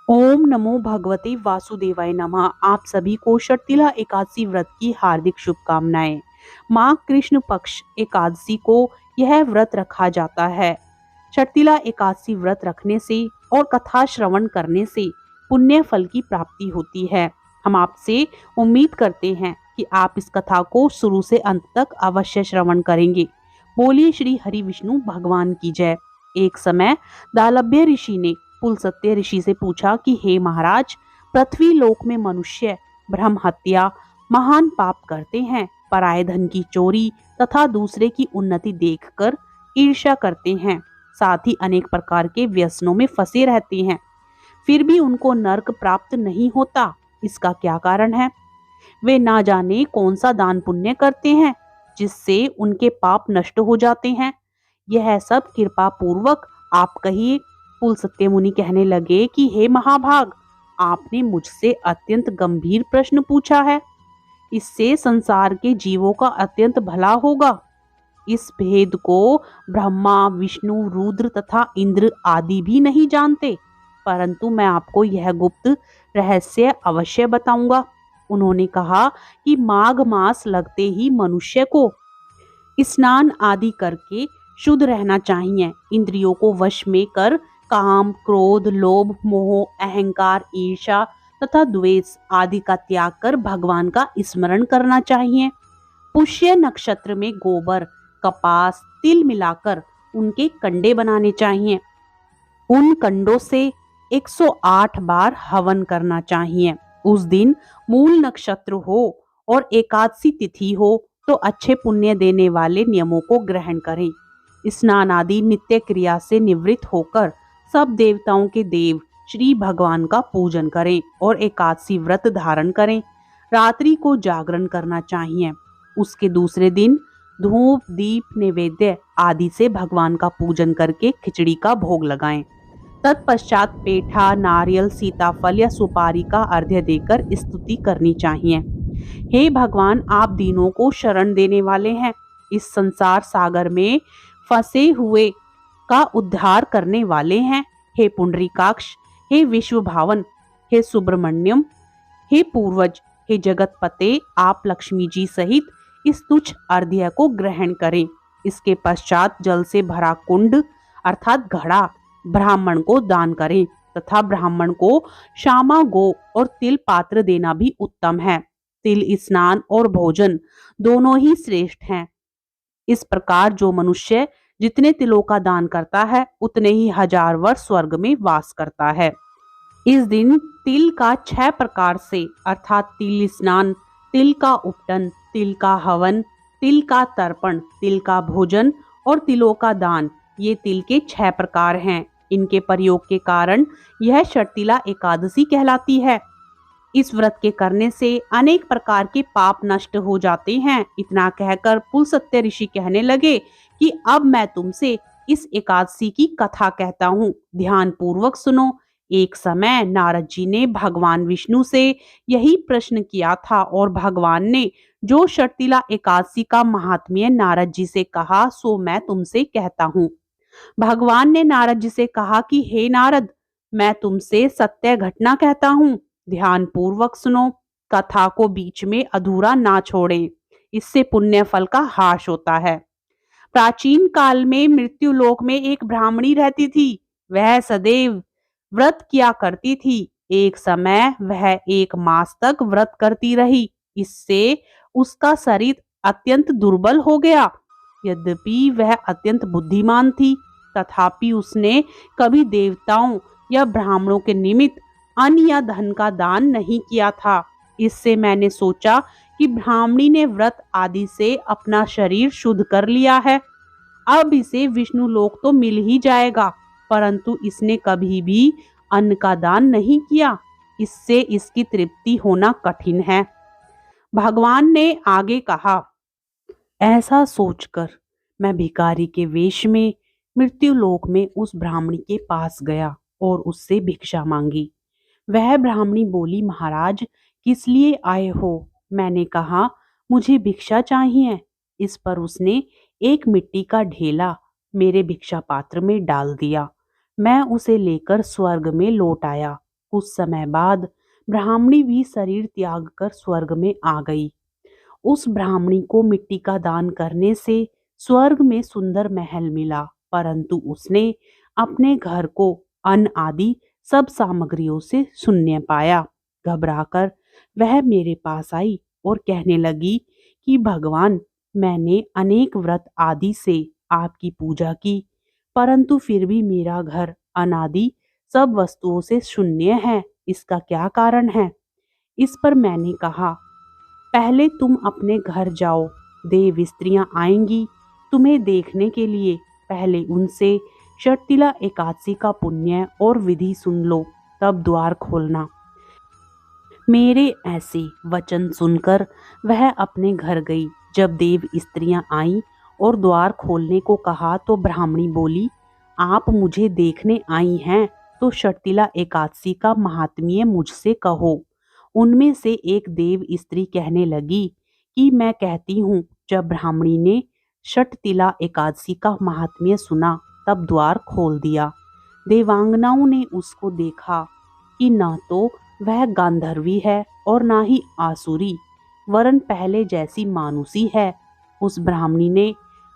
ओम नमो भगवते वासुदेवाय नमः। आप सभी को षटतिला एकादशी व्रत की हार्दिक शुभकामनाएं। माघ कृष्ण पक्ष एकादशी को यह व्रत रखा जाता है। षटतिला एकादशी व्रत रखने से और कथा श्रवण करने से पुण्य फल की प्राप्ति होती है। हम आपसे उम्मीद करते हैं कि आप इस कथा को शुरू से अंत तक अवश्य श्रवण करेंगे। बोलिए श्री हरि विष्णु भगवान की जय। एक समय दालभ्य ऋषि ने पुलस्त्य ऋषि से पूछा कि हे महाराज, पृथ्वी लोक में मनुष्य ब्रह्म हत्या, महान पाप करते हैं, पराये धन की चोरी तथा दूसरे की उन्नति देखकर ईर्ष्या करते हैं, साथ ही अनेक प्रकार के व्यसनों में फंसे रहते हैं, फिर भी उनको नरक प्राप्त नहीं होता। इसका क्या कारण है? वे ना जाने कौन सा दान पुण्य करते हैं जिससे उनके पाप नष्ट हो जाते हैं। यह सब कृपा पूर्वक आप कहिए। पुलस्त्य मुनि कहने लगे कि हे महाभाग, आपने मुझसे अत्यंत गंभीर प्रश्न पूछा है। इससे संसार के जीवों का अत्यंत भला होगा। इस भेद को ब्रह्मा, विष्णु, रुद्र तथा इंद्र आदि भी नहीं जानते, परंतु मैं आपको यह गुप्त रहस्य अवश्य बताऊंगा। उन्होंने कहा कि माघ मास लगते ही मनुष्य को स्नान आदि करके शुद्ध रहना चाहिए। इंद्रियों को वश में कर काम, क्रोध, लोभ, मोह, अहंकार, ईर्ष्या तथा द्वेष आदि का त्याग कर भगवान का स्मरण करना चाहिए। पुष्य नक्षत्र में गोबर, कपास, तिल मिलाकर उनके कंडे बनाने चाहिए। उन कंडों से 108 बार हवन करना चाहिए। उस दिन मूल नक्षत्र हो और एकादशी तिथि हो तो अच्छे पुण्य देने वाले नियमों को ग्रहण करें। स्नान आदि नित्य क्रिया से निवृत्त होकर सब देवताओं के देव श्री भगवान का पूजन करें और एकादशी व्रत धारण करें। रात्रि को जागरण करना चाहिए। उसके दूसरे दिन धूप, दीप, नैवेद्य आदि से भगवान का पूजन करके खिचड़ी का भोग लगाएं। तत्पश्चात पेठा, नारियल, सीताफल या सुपारी का अर्घ्य देकर स्तुति करनी चाहिए। हे भगवान, आप दीनों को शरण देने वाले हैं। इस संसार सागर में फंसे हुए का उद्धार करने वाले हैं। हे पुंडरीकाक्ष, हे विश्व भावन, हे सुब्रमण्यम, हे पूर्वज, हे जगतपते, आप लक्ष्मी जी सहित इस तुच्छ अर्घ्य को ग्रहण करें। इसके पश्चात जल से भरा कुंड अर्थात घड़ा ब्राह्मण को दान करें तथा ब्राह्मण को श्यामा गो और तिल पात्र देना भी उत्तम है। तिल स्नान और भोजन दोनों ही श्रेष्ठ हैं। इस प्रकार जो मनुष्य जितने तिलों का दान करता है उतने ही 1000 वर्ष स्वर्ग में वास करता है। इस दिन तिल का 6 प्रकार से अर्थात तिल स्नान, तिल का उपटन, तिल का हवन, तिल का तर्पण, तिल का भोजन और तिलों का दान, ये तिल के 6 प्रकार हैं। इनके प्रयोग के कारण यह षटतिला एकादशी कहलाती है। इस व्रत के करने से अनेक प्रकार के पाप नष्ट हो जाते हैं। इतना कहकर पुलस्त्य ऋषि कहने लगे कि अब मैं तुमसे इस एकादशी की कथा कहता हूँ, ध्यान पूर्वक सुनो। एक समय नारद जी ने भगवान विष्णु से यही प्रश्न किया था और भगवान ने जो षटतिला एकादशी का महात्म्य नारद जी से कहा सो मैं तुमसे कहता हूँ। भगवान ने नारद जी से कहा कि हे नारद, मैं तुमसे सत्य घटना कहता हूँ, ध्यान पूर्वक सुनो। कथा को बीच में अधूरा ना छोड़ें, इससे पुण्य फल का हास होता है। प्राचीन काल में मृत्यु लोक में एक ब्राह्मणी रहती थी। वह सदैव व्रत किया करती थी। एक समय वह 1 मास तक व्रत करती रही। इससे उसका शरीर अत्यंत दुर्बल हो गया। यद्यपि वह अत्यंत बुद्धिमान थी, तथापि उसने कभी देवताओं या ब्राह्मणों के निमित्त अन्न या धन का दान नहीं किया था। इससे मैंने सोचा कि ब्राह्मणी ने व्रत आदि से अपना शरीर शुद्ध कर लिया है, अब इसे विष्णु लोक तो मिल ही जाएगा, परंतु इसने कभी भी अन्न का दान नहीं किया। इससे इसकी तृप्ति होना कठिन है। भगवान ने आगे कहा, ऐसा सोचकर मैं भिखारी के वेश में मृत्यु लोक में उस ब्राह्मणी के पास गया और उससे भिक्षा मांगी। वह ब्राह्मणी बोली, महाराज, किस लिए आए हो? मैंने कहा, मुझे भिक्षा चाहिए। इस पर उसने एक मिट्टी का ढेला मेरे भिक्षा पात्र में डाल दिया। मैं उसे लेकर स्वर्ग में लौट आया कुछ समय बाद ब्राह्मणी भी शरीर त्याग कर स्वर्ग में आ गई। उस ब्राह्मणी को मिट्टी का दान करने से स्वर्ग में सुंदर महल मिला, परंतु उसने अपने घर को अन्न आदि सब सामग्रियों से शून्य पाया। घबराकर वह मेरे पास आई और कहने लगी कि भगवान, मैंने अनेक व्रत आदि से आपकी पूजा की, परंतु फिर भी मेरा घर अनादि सब वस्तुओं से शून्य है। इसका क्या कारण है? इस पर मैंने कहा, पहले तुम अपने घर जाओ, देव स्त्रियां आएंगी तुम्हें देखने के लिए। पहले उनसे षटतिला एकादशी का पुण्य और विधि सुन लो, तब द्वार खोलना। मेरे ऐसे वचन सुनकर वह अपने घर गई। जब देव स्त्रियां आईं और द्वार खोलने को कहा तो ब्राह्मणी बोली, आप मुझे देखने आई हैं तो षटतिला एकादशी का महात्म्य मुझसे कहो। उनमें से एक देव स्त्री कहने लगी कि मैं कहती हूँ। जब ब्राह्मणी ने षटतिला एकादशी का महात्म्य सुना तब द्वार खोल दिया। देवांगनाओं ने उसको देखा कि न तो वह गांधर्वी है और ना ही आसुरी, वरन पहले जैसी मानुसी है। उस ब्राह्मणी ने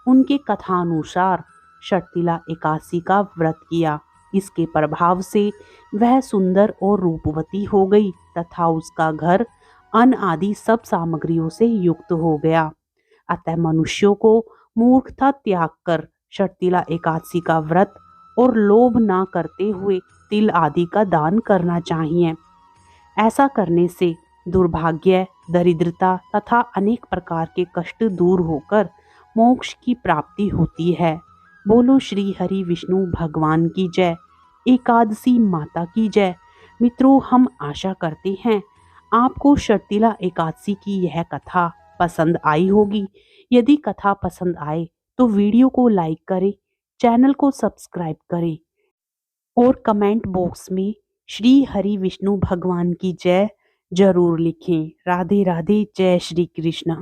उनके कथानुसार षटतिला एकादशी का व्रत किया। इसके प्रभाव से वह सुंदर और रूपवती हो गई तथा उसका घर अन्न आदि सब सामग्रियों से युक्त हो गया। अतः मनुष्यों को मूर्खता त्याग कर षटतिला एकादशी का व्रत और लोभ ना करते हुए तिल आदि का दान करना चाहिए। ऐसा करने से दुर्भाग्य, दरिद्रता तथा अनेक प्रकार के कष्ट दूर होकर मोक्ष की प्राप्ति होती है। बोलो श्री हरि विष्णु भगवान की जय। एकादशी माता की जय। मित्रों, हम आशा करते हैं आपको षटतिला एकादशी की यह कथा पसंद आई होगी। यदि कथा पसंद आए तो वीडियो को लाइक करें, चैनल को सब्सक्राइब करें और कमेंट बॉक्स में श्री हरि विष्णु भगवान की जय जरूर लिखें। राधे राधे। जय श्री कृष्ण।